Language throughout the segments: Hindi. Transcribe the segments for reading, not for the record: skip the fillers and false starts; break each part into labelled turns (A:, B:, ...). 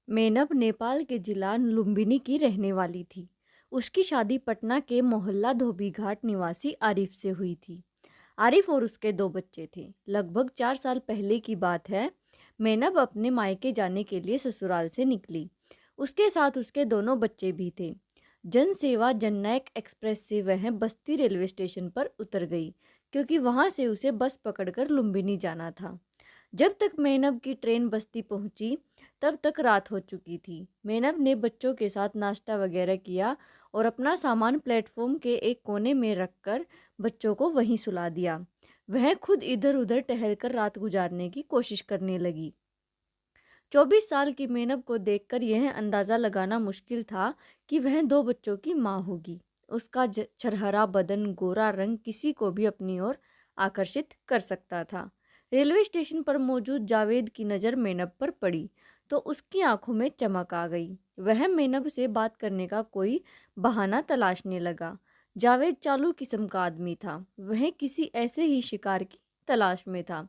A: मेनब नेपाल के जिला लुम्बिनी की रहने वाली थी। उसकी शादी पटना के मोहल्ला धोबी घाट निवासी आरिफ से हुई थी। आरिफ और उसके दो बच्चे थे। लगभग 4 साल पहले की बात है। मेनब अपने मायके जाने के लिए ससुराल से निकली। उसके साथ उसके दोनों बच्चे भी थे। जन सेवा जननायक एक्सप्रेस से वह बस्ती रेलवे स्टेशन पर उतर गई, क्योंकि वहां से उसे बस पकड़कर लुम्बिनी जाना था। जब तक मेनब की ट्रेन बस्ती पहुंची, तब तक रात हो चुकी थी। मेनब ने बच्चों के साथ नाश्ता वगैरह किया और अपना सामान प्लेटफॉर्म के एक कोने में रखकर बच्चों को वहीं सुला दिया। वह खुद इधर उधर टहलकर रात गुजारने की कोशिश करने लगी। 24 साल की मेनब को देखकर यह अंदाज़ा लगाना मुश्किल था कि वह दो बच्चों की माँ होगी। उसका छरहरा बदन, गोरा रंग किसी को भी अपनी ओर आकर्षित कर सकता था। रेलवे स्टेशन पर मौजूद जावेद की नज़र मेनब पर पड़ी तो उसकी आंखों में चमक आ गई। वह मेनब से बात करने का कोई बहाना तलाशने लगा। जावेद चालू किस्म का आदमी था। वह किसी ऐसे ही शिकार की तलाश में था,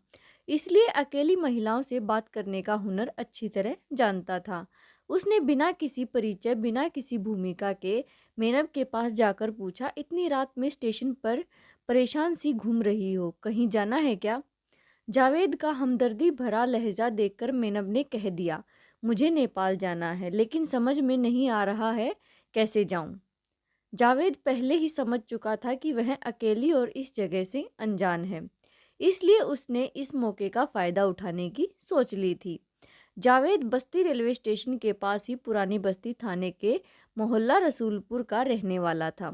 A: इसलिए अकेली महिलाओं से बात करने का हुनर अच्छी तरह जानता था। उसने बिना किसी परिचय, बिना किसी भूमिका के मेनब के पास जाकर पूछा, इतनी रात में स्टेशन पर परेशान सी घूम रही हो, कहीं जाना है क्या? जावेद का हमदर्दी भरा लहजा देखकर मेनब ने कह दिया, मुझे नेपाल जाना है, लेकिन समझ में नहीं आ रहा है कैसे जाऊं। जावेद पहले ही समझ चुका था कि वह अकेली और इस जगह से अनजान है, इसलिए उसने इस मौके का फ़ायदा उठाने की सोच ली थी। जावेद बस्ती रेलवे स्टेशन के पास ही पुरानी बस्ती थाने के मोहल्ला रसूलपुर का रहने वाला था।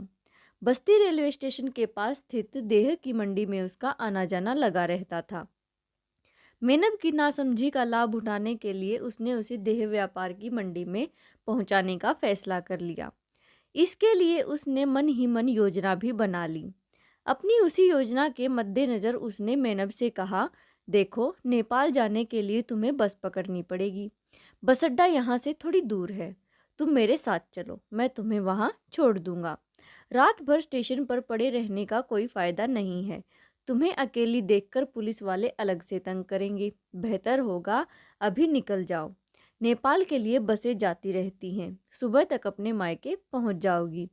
A: बस्ती रेलवे स्टेशन के पास स्थित देह की मंडी में उसका आना जाना लगा रहता था। मेनब की नासमझी का लाभ उठाने के लिए उसने उसे देह व्यापार की मंडी में पहुंचाने का फैसला कर लिया। इसके लिए उसने मन ही मन योजना भी बना ली। अपनी उसी योजना के मद्देनज़र उसने मेनब से कहा, देखो, नेपाल जाने के लिए तुम्हें बस पकड़नी पड़ेगी। बस अड्डा यहाँ से थोड़ी दूर है। तुम मेरे साथ चलो, मैं तुम्हें वहाँ छोड़ दूँगा। रात भर स्टेशन पर पड़े रहने का कोई फ़ायदा नहीं है। तुम्हें अकेली देखकर पुलिस वाले अलग से तंग करेंगे। बेहतर होगा अभी निकल जाओ। नेपाल के लिए बसें जाती रहती हैं। सुबह तक अपने मायके पहुँच जाओगी।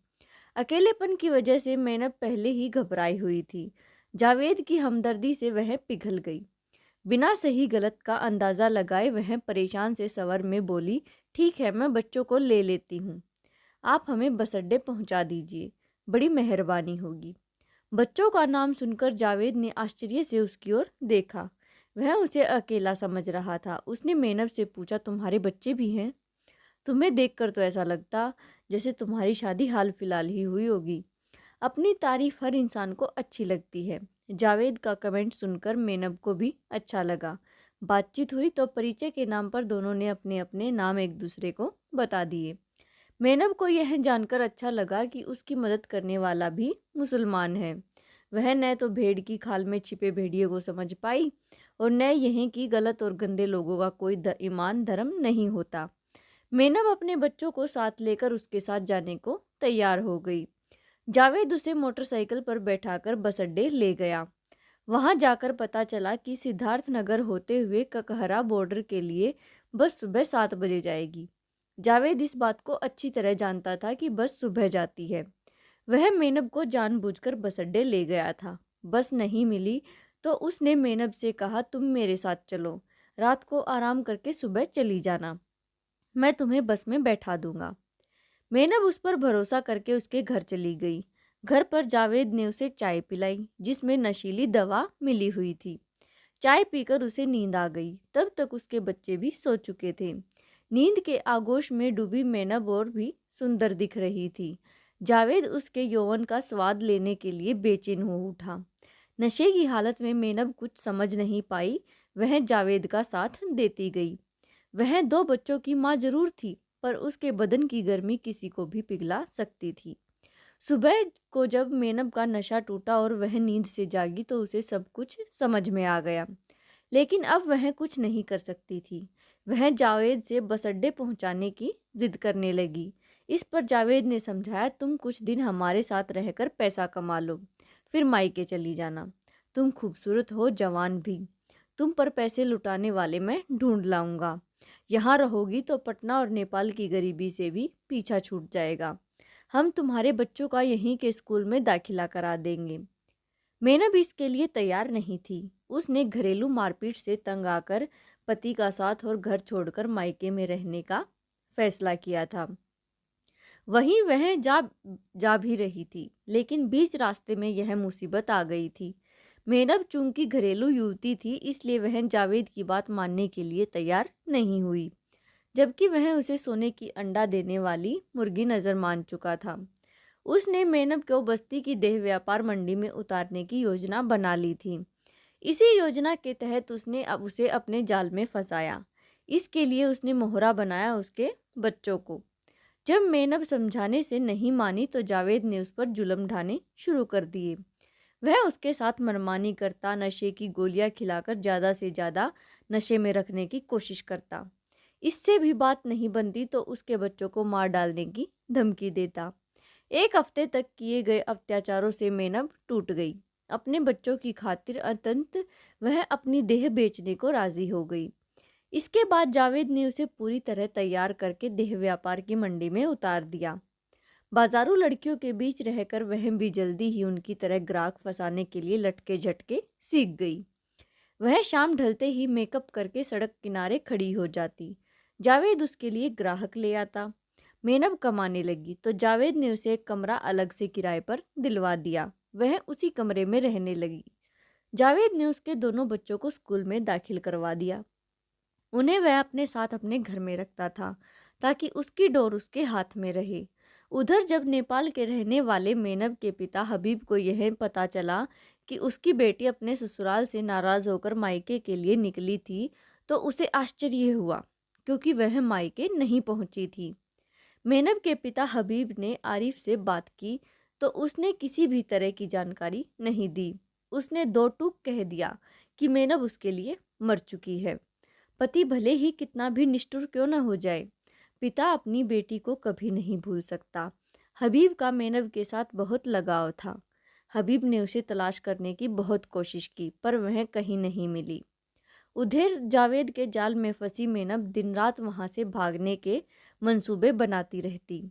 A: अकेलेपन की वजह से मेनब पहले ही घबराई हुई थी। जावेद की हमदर्दी से वह पिघल गई। बिना सही गलत का अंदाज़ा लगाए वह परेशान से स्वर में बोली, ठीक है, मैं बच्चों को ले लेती हूँ। आप हमें बस अड्डे पहुँचा दीजिए, बड़ी मेहरबानी होगी। बच्चों का नाम सुनकर जावेद ने आश्चर्य से उसकी ओर देखा। वह उसे अकेला समझ रहा था। उसने मेनब से पूछा, तुम्हारे बच्चे भी हैं? तुम्हें देखकर तो ऐसा लगता जैसे तुम्हारी शादी हाल फिलहाल ही हुई होगी। अपनी तारीफ हर इंसान को अच्छी लगती है। जावेद का कमेंट सुनकर मेनब को भी अच्छा लगा। बातचीत हुई तो परिचय के नाम पर दोनों ने अपने अपने नाम एक दूसरे को बता दिए। मेनब को यह जानकर अच्छा लगा कि उसकी मदद करने वाला भी मुसलमान है। वह न तो भेड़ की खाल में छिपे भेड़िए को समझ पाई और न यहीं की गलत और गंदे लोगों का कोई ईमान धर्म नहीं होता। मेनब अपने बच्चों को साथ लेकर उसके साथ जाने को तैयार हो गई। जावेद उसे मोटरसाइकिल पर बैठाकर बस अड्डे ले गया। वहां जाकर पता चला कि सिद्धार्थनगर होते हुए ककहरा बॉर्डर के लिए बस सुबह 7 बजे जाएगी। जावेद इस बात को अच्छी तरह जानता था कि बस सुबह जाती है। वह मेनब को जानबूझकर बस अड्डे ले गया था। बस नहीं मिली तो उसने मेनब से कहा, तुम मेरे साथ चलो, रात को आराम करके सुबह चली जाना, मैं तुम्हें बस में बैठा दूंगा। मेनब उस पर भरोसा करके उसके घर चली गई। घर पर जावेद ने उसे चाय पिलाई जिसमें नशीली दवा मिली हुई थी। चाय पीकर उसे नींद आ गई। तब तक उसके बच्चे भी सो चुके थे। नींद के आगोश में डूबी मेनब और भी सुंदर दिख रही थी। जावेद उसके यौवन का स्वाद लेने के लिए बेचैन हो उठा। नशे की हालत में मेनब कुछ समझ नहीं पाई। वह जावेद का साथ देती गई। वह दो बच्चों की माँ जरूर थी, पर उसके बदन की गर्मी किसी को भी पिघला सकती थी। सुबह को जब मेनब का नशा टूटा और वह नींद से जागी तो उसे सब कुछ समझ में आ गया। लेकिन अब वह कुछ नहीं कर सकती थी। वह जावेद से बस अड्डे पहुंचाने की जिद करने लगी। इस पर जावेद ने समझाया, तुम कुछ दिन हमारे साथ रहकर पैसा कमा लो, फिर मायके चली जाना। तुम खूबसूरत हो, जवान भी। तुम पर पैसे लुटाने वाले मैं ढूंढ लाऊंगा। यहाँ रहोगी तो पटना और नेपाल की गरीबी से भी पीछा छूट जाएगा। हम तुम्हारे बच्चों का यहीं के स्कूल में दाखिला करा देंगे। मेनब इसके लिए तैयार नहीं थी। उसने घरेलू मारपीट से तंग आकर पति का साथ और घर छोड़कर मायके में रहने का फैसला किया था। वहीं वह जा जा भी रही थी, लेकिन बीच रास्ते में यह मुसीबत आ गई थी। मेनब चूंकि घरेलू युवती थी, इसलिए वह जावेद की बात मानने के लिए तैयार नहीं हुई, जबकि वह उसे सोने की अंडा देने वाली मुर्गी नज़र मान चुका था। उसने मेनब को बस्ती की देह व्यापार मंडी में उतारने की योजना बना ली थी। इसी योजना के तहत उसने अब उसे अपने जाल में फंसाया। इसके लिए उसने मोहरा बनाया उसके बच्चों को। जब मेनब समझाने से नहीं मानी तो जावेद ने उस पर जुल्म ढाने शुरू कर दिए। वह उसके साथ मनमानी करता, नशे की गोलियां खिलाकर ज़्यादा से ज़्यादा नशे में रखने की कोशिश करता। इससे भी बात नहीं बनती तो उसके बच्चों को मार डालने की धमकी देता। एक हफ्ते तक किए गए अत्याचारों से मेनब टूट गई। अपने बच्चों की खातिर अंतत वह अपनी देह बेचने को राजी हो गई। इसके बाद जावेद ने उसे पूरी तरह तैयार करके देह व्यापार की मंडी में उतार दिया। बाजारू लड़कियों के बीच रहकर वह भी जल्दी ही उनकी तरह ग्राहक फंसाने के लिए लटके झटके सीख गई। वह शाम ढलते ही मेकअप करके सड़क किनारे खड़ी हो जाती। जावेद उसके लिए ग्राहक ले आता। मेनब कमाने लगी तो जावेद ने उसे एक कमरा अलग से किराए पर दिलवा दिया। वह उसी कमरे में रहने लगी। जावेद ने उसके दोनों बच्चों को स्कूल में दाखिल करवा दिया। उन्हें वह अपने साथ अपने घर में रखता था ताकि उसकी डोर उसके हाथ में रहे। उधर जब नेपाल के रहने वाले मेनब के पिता हबीब को यह पता चला कि उसकी बेटी अपने ससुराल से नाराज़ होकर मायके के लिए निकली थी, तो उसे आश्चर्य हुआ, क्योंकि वह मायके नहीं पहुंची थी। मेनब के पिता हबीब ने आरिफ से बात की तो उसने किसी भी तरह की जानकारी नहीं दी। उसने दो टूक कह दिया कि मेनब उसके लिए मर चुकी है। पति भले ही कितना भी निष्ठुर क्यों न हो जाए, पिता अपनी बेटी को कभी नहीं भूल सकता। हबीब का मेनब के साथ बहुत लगाव था। हबीब ने उसे तलाश करने की बहुत कोशिश की, पर वह कहीं नहीं मिली। उधर जावेद के जाल में फंसी मेनब दिन रात वहां से भागने के मंसूबे बनाती रहती,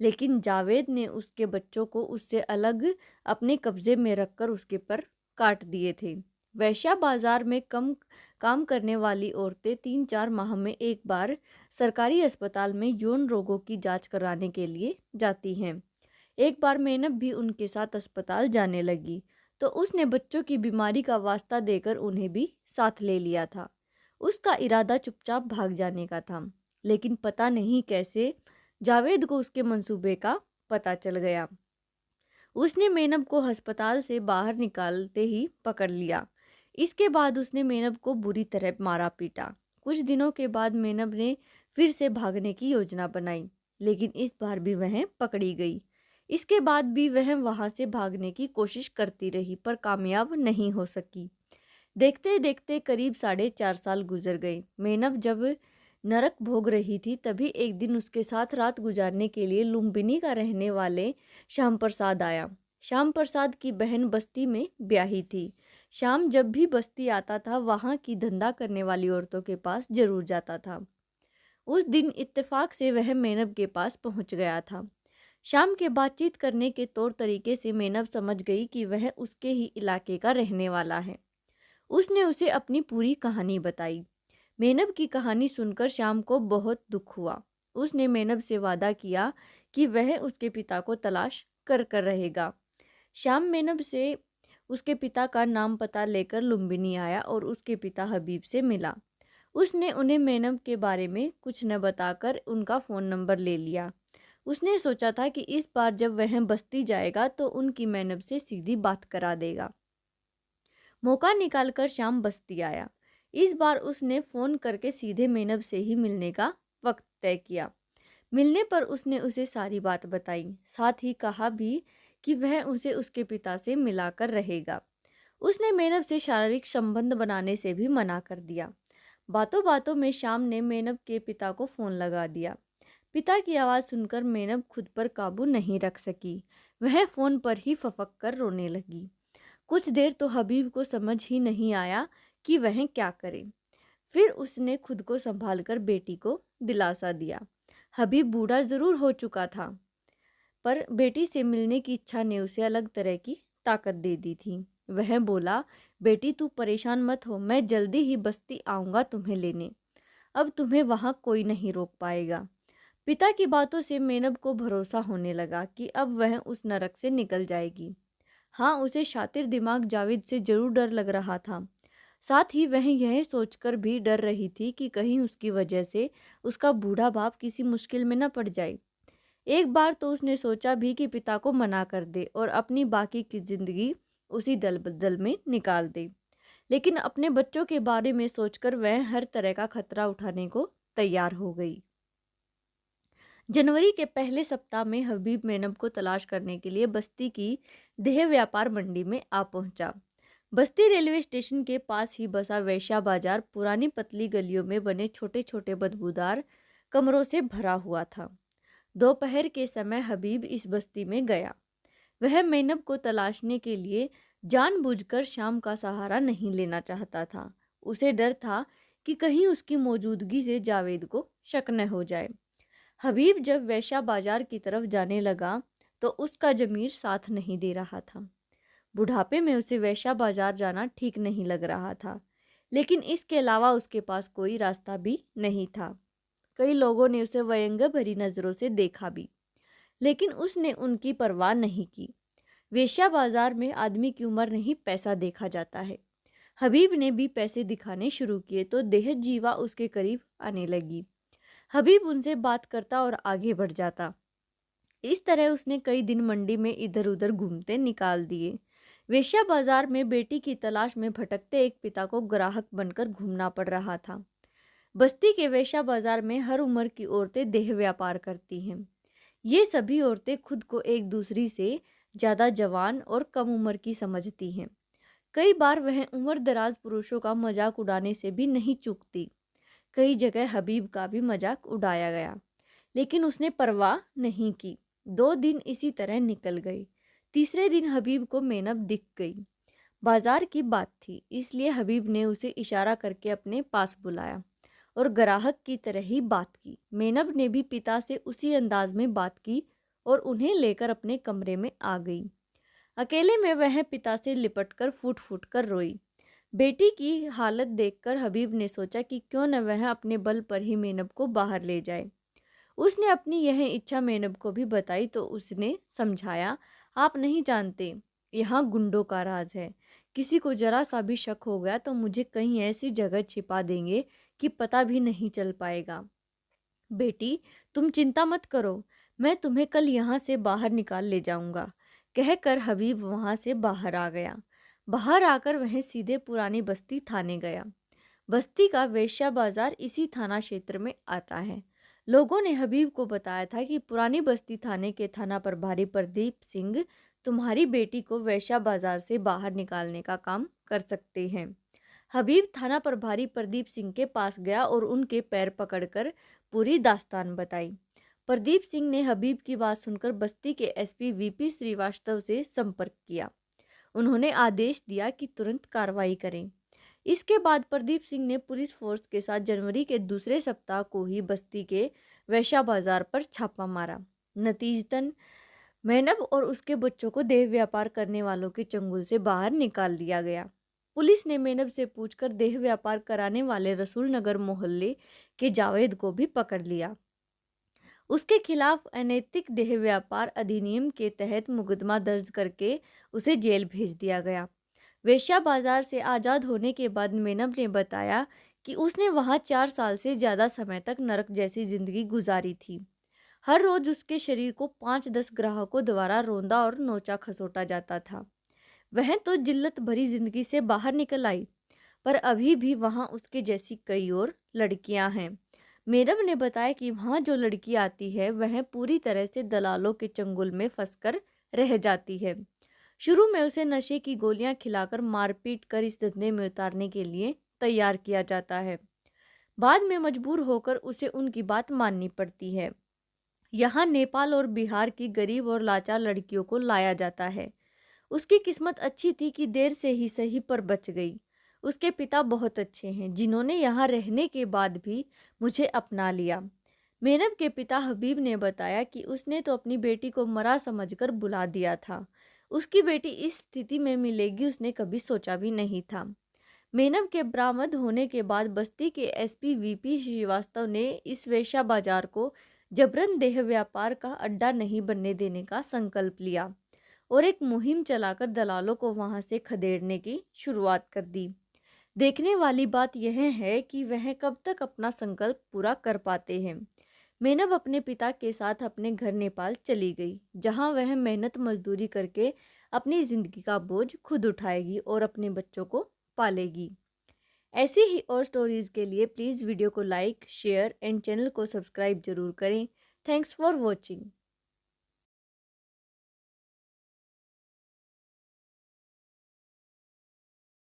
A: लेकिन जावेद ने उसके बच्चों को उससे अलग अपने कब्जे में रखकर उसके पर काट दिए थे। वैश्या बाजार में कम काम करने वाली औरतें 3-4 माह में एक बार सरकारी अस्पताल में यौन रोगों की जांच कराने के लिए जाती हैं। एक बार मेनब भी उनके साथ अस्पताल जाने लगी तो उसने बच्चों की बीमारी का वास्ता देकर उन्हें भी साथ ले लिया था। उसका इरादा चुपचाप भाग जाने का था, लेकिन पता नहीं कैसे जावेद को उसके मंसूबे का पता चल गया। उसने मेनब को अस्पताल से बाहर निकालते ही पकड़ लिया। इसके बाद उसने मेनब को बुरी तरह मारा पीटा। कुछ दिनों के बाद मेनब ने फिर से भागने की योजना बनाई, लेकिन इस बार भी वह पकड़ी गई। इसके बाद भी वह वहां से भागने की कोशिश करती रही, पर कामयाब नहीं हो सकी। देखते देखते करीब 4.5 साल गुजर गए। मेनब जब नरक भोग रही थी, तभी एक दिन उसके साथ रात गुजारने के लिए लुम्बिनी का रहने वाले श्याम प्रसाद आया। श्याम प्रसाद की बहन बस्ती में ब्याही थी। श्याम जब भी बस्ती आता था, वहाँ की धंधा करने वाली औरतों के पास जरूर जाता था। उस दिन इत्तेफाक से वह मेनब के पास पहुँच गया था। श्याम के बातचीत करने के तौर तरीके से मेनब समझ गई कि वह उसके ही इलाके का रहने वाला है। उसने उसे अपनी पूरी कहानी बताई। मेनब की कहानी सुनकर श्याम को बहुत दुख हुआ। उसने मेनब से वादा किया कि वह उसके पिता को तलाश कर कर रहेगा। श्याम मेनब से उसके पिता का नाम पता लेकर लुम्बिनी आया और उसके पिता हबीब से मिला। उसने उन्हें मेनब के बारे में कुछ न बताकर उनका फ़ोन नंबर ले लिया। उसने सोचा था कि इस बार जब वह बस्ती जाएगा तो उनकी मेनब से सीधी बात करा देगा। मौका निकालकर श्याम बस्ती आया। इस बार उसने फ़ोन करके सीधे मेनब से ही मिलने का वक्त तय किया। मिलने पर उसने उसे सारी बात बताई, साथ ही कहा भी कि वह उसे उसके पिता से मिलाकर रहेगा। उसने मेनब से शारीरिक संबंध बनाने से भी मना कर दिया। बातों बातों में श्याम ने मेनब के पिता को फ़ोन लगा दिया। पिता की आवाज़ सुनकर मेनब खुद पर काबू नहीं रख सकी। वह फ़ोन पर ही फफक कर रोने लगी। कुछ देर तो हबीब को समझ ही नहीं आया कि वह क्या करे। फिर उसने खुद को संभालकर बेटी को दिलासा दिया। हबीब बूढ़ा जरूर हो चुका था, पर बेटी से मिलने की इच्छा ने उसे अलग तरह की ताकत दे दी थी। वह बोला, बेटी तू परेशान मत हो, मैं जल्दी ही बस्ती आऊँगा तुम्हें लेने। अब तुम्हें वहाँ कोई नहीं रोक पाएगा। पिता की बातों से मेनब को भरोसा होने लगा कि अब वह उस नरक से निकल जाएगी। हाँ, उसे शातिर दिमाग जावेद से जरूर डर लग रहा था। साथ ही वह यह सोचकर भी डर रही थी कि कहीं उसकी वजह से उसका बूढ़ा बाप किसी मुश्किल में न पड़ जाए। एक बार तो उसने सोचा भी कि पिता को मना कर दे और अपनी बाकी की जिंदगी उसी दलबदल में निकाल दे, लेकिन अपने बच्चों के बारे में सोचकर वह हर तरह का खतरा उठाने को तैयार हो गई। जनवरी के पहले सप्ताह में हबीब मेनब को तलाश करने के लिए बस्ती की देह व्यापार मंडी में आ पहुंचा। बस्ती रेलवे स्टेशन के पास ही बसा वैश्या बाजार पुरानी पतली गलियों में बने छोटे छोटे बदबूदार कमरों से भरा हुआ था। दोपहर के समय हबीब इस बस्ती में गया। वह मेनब को तलाशने के लिए जानबूझकर शाम का सहारा नहीं लेना चाहता था। उसे डर था कि कहीं उसकी मौजूदगी से जावेद को शक न हो जाए। हबीब जब वैश्या बाजार की तरफ जाने लगा तो उसका जमीर साथ नहीं दे रहा था। बुढ़ापे में उसे वैश्या बाजार जाना ठीक नहीं लग रहा था, लेकिन इसके अलावा उसके पास कोई रास्ता भी नहीं था। कई लोगों ने उसे व्यंग्य भरी नज़रों से देखा भी, लेकिन उसने उनकी परवाह नहीं की। वेश्या बाजार में आदमी की उम्र नहीं, पैसा देखा जाता है। हबीब ने भी पैसे दिखाने शुरू किए तो देह जीवा उसके करीब आने लगी। हबीब उनसे बात करता और आगे बढ़ जाता। इस तरह उसने कई दिन मंडी में इधर उधर घूमते निकाल दिए। वेश्या बाजार में बेटी की तलाश में भटकते एक पिता को ग्राहक बनकर घूमना पड़ रहा था। बस्ती के वेश्या बाजार में हर उम्र की औरतें देह व्यापार करती हैं। ये सभी औरतें खुद को एक दूसरी से ज़्यादा जवान और कम उम्र की समझती हैं। कई बार वह उम्र दराज पुरुषों का मजाक उड़ाने से भी नहीं चूकती। कई जगह हबीब का भी मजाक उड़ाया गया, लेकिन उसने परवाह नहीं की। 2 दिन इसी तरह निकल गए। तीसरे दिन हबीब को मेनब दिख गई। बाजार की बात थी, इसलिए हबीब ने उसे इशारा करके अपने पास बुलाया और ग्राहक की तरह ही बात की। मेनब ने भी पिता से उसी अंदाज में बात की और उन्हें लेकर अपने कमरे में आ गई। अकेले में वह पिता से लिपटकर फूट फूट कर रोई। बेटी की हालत देखकर हबीब ने सोचा कि क्यों न वह अपने बल पर ही मेनब को बाहर ले जाए। उसने अपनी यह इच्छा मेनब को भी बताई तो उसने समझाया, आप नहीं जानते, यहाँ गुंडों का राज है। किसी को जरा सा भी शक हो गया तो मुझे कहीं ऐसी जगह छिपा देंगे कि पता भी नहीं चल पाएगा। बेटी, तुम चिंता मत करो, मैं तुम्हें कल यहाँ से बाहर निकाल ले जाऊँगा। कहकर हबीब वहाँ से बाहर आ गया। बाहर आकर वह सीधे पुरानी बस्ती थाने गया। बस्ती का वेश्या बाजार इसी थाना क्षेत्र में आता है। लोगों ने हबीब को बताया था कि पुरानी बस्ती थाने के थाना प्रभारी प्रदीप सिंह तुम्हारी बेटी को वेश्या बाजार से बाहर निकालने का काम कर सकते हैं। हबीब थाना प्रभारी प्रदीप सिंह के पास गया और उनके पैर पकड़कर पूरी दास्तान बताई। प्रदीप सिंह ने हबीब की बात सुनकर बस्ती के एसपी वीपी श्रीवास्तव से संपर्क किया। उन्होंने आदेश दिया कि तुरंत कार्रवाई करें। इसके बाद प्रदीप सिंह ने पुलिस फोर्स के साथ जनवरी के दूसरे सप्ताह को ही बस्ती के वैश्या बाजार पर छापा मारा। नतीजतन मेनब और उसके बच्चों को देह व्यापार करने वालों के चंगुल से बाहर निकाल दिया गया। पुलिस ने मेनब से पूछकर देह व्यापार कराने वाले रसूल नगर मोहल्ले के जावेद को भी पकड़ लिया। उसके खिलाफ अनैतिक देह व्यापार अधिनियम के तहत मुकदमा दर्ज करके उसे जेल भेज दिया गया। वेश्या बाजार से आज़ाद होने के बाद मेनब ने बताया कि उसने वहां 4 साल से ज़्यादा समय तक नरक जैसी जिंदगी गुजारी थी। हर रोज उसके शरीर को 5-10 ग्राहकों द्वारा रोंदा और नोचा खसोटा जाता था। वह तो जिल्लत भरी जिंदगी से बाहर निकल आई, पर अभी भी वहां उसके जैसी कई और लड़कियां हैं। मेनब ने बताया कि वहां जो लड़की आती है वह पूरी तरह से दलालों के चंगुल में फंसकर रह जाती है। शुरू में उसे नशे की गोलियां खिलाकर मारपीट कर इस धंधे में उतारने के लिए तैयार किया जाता है। बाद में मजबूर होकर उसे उनकी बात माननी पड़ती है। यहाँ नेपाल और बिहार की गरीब और लाचार लड़कियों को लाया जाता है। उसकी किस्मत अच्छी थी कि देर से ही सही पर बच गई। उसके पिता बहुत अच्छे हैं, जिन्होंने यहाँ रहने के बाद भी मुझे अपना लिया। मेनब के पिता हबीब ने बताया कि उसने तो अपनी बेटी को मरा समझकर बुला दिया था। उसकी बेटी इस स्थिति में मिलेगी उसने कभी सोचा भी नहीं था। मेनब के बरामद होने के बाद बस्ती के एसपी वीपी श्रीवास्तव ने इस वेश्या बाजार को जबरन देह व्यापार का अड्डा नहीं बनने देने का संकल्प लिया और एक मुहिम चलाकर दलालों को वहां से खदेड़ने की शुरुआत कर दी। देखने वाली बात यह है कि वह कब तक अपना संकल्प पूरा कर पाते हैं। मेनब अपने पिता के साथ अपने घर नेपाल चली गई, जहां वह मेहनत मजदूरी करके अपनी ज़िंदगी का बोझ खुद उठाएगी और अपने बच्चों को पालेगी। ऐसी ही और स्टोरीज़ के लिए प्लीज़ वीडियो को लाइक, शेयर एंड चैनल को सब्सक्राइब जरूर करें। Thanks for watching.